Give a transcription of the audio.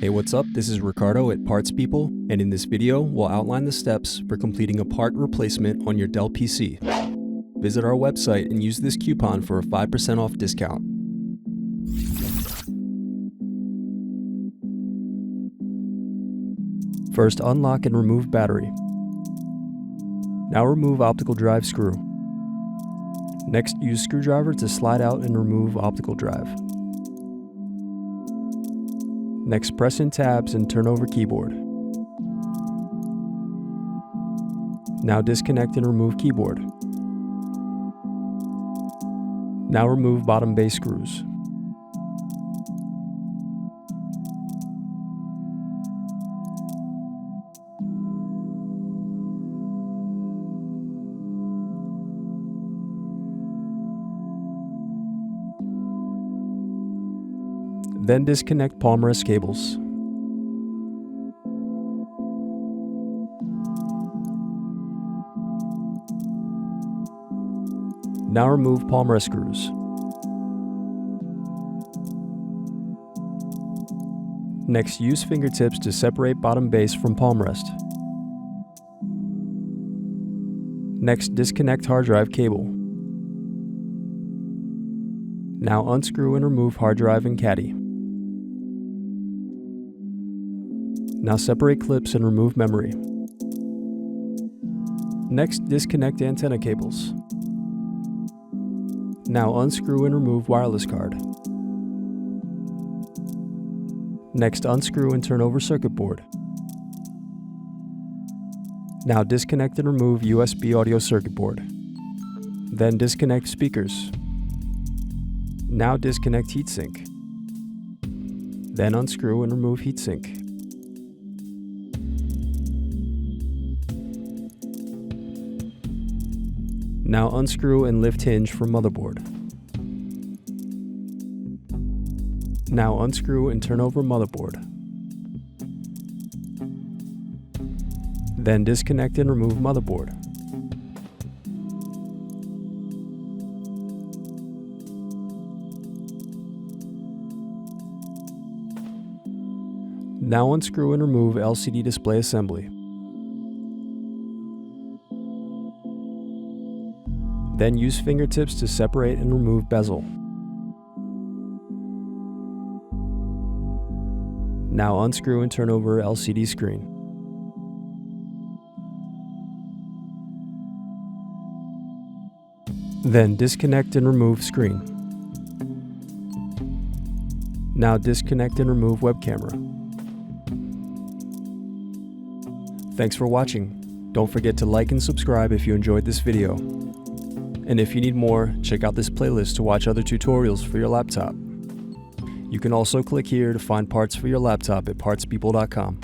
Hey, what's up? This is Ricardo at Parts People, and in this video, we'll outline the steps for completing a part replacement on your Dell PC. Visit our website and use this coupon for a 5% off discount. First, unlock and remove battery. Now remove optical drive screw. Next, use screwdriver to slide out and remove optical drive. Next, press in tabs and turn over keyboard. Now disconnect and remove keyboard. Now remove bottom base screws. Then disconnect palm rest cables. Now remove palm rest screws. Next, use fingertips to separate bottom base from palm rest. Next, disconnect hard drive cable. Now unscrew and remove hard drive and caddy. Now separate clips and remove memory. Next, disconnect antenna cables. Now unscrew and remove wireless card. Next, unscrew and turn over circuit board. Now disconnect and remove USB audio circuit board. Then disconnect speakers. Now disconnect heatsink. Then unscrew and remove heatsink. Now unscrew and lift hinge from motherboard. Now unscrew and turn over motherboard. Then disconnect and remove motherboard. Now unscrew and remove LCD display assembly. Then use fingertips to separate and remove bezel. Now unscrew and turn over LCD screen. Then disconnect and remove screen. Now disconnect and remove web camera. Thanks for watching. Don't forget to like and subscribe if you enjoyed this video. And if you need more, check out this playlist to watch other tutorials for your laptop. You can also click here to find parts for your laptop at partspeople.com.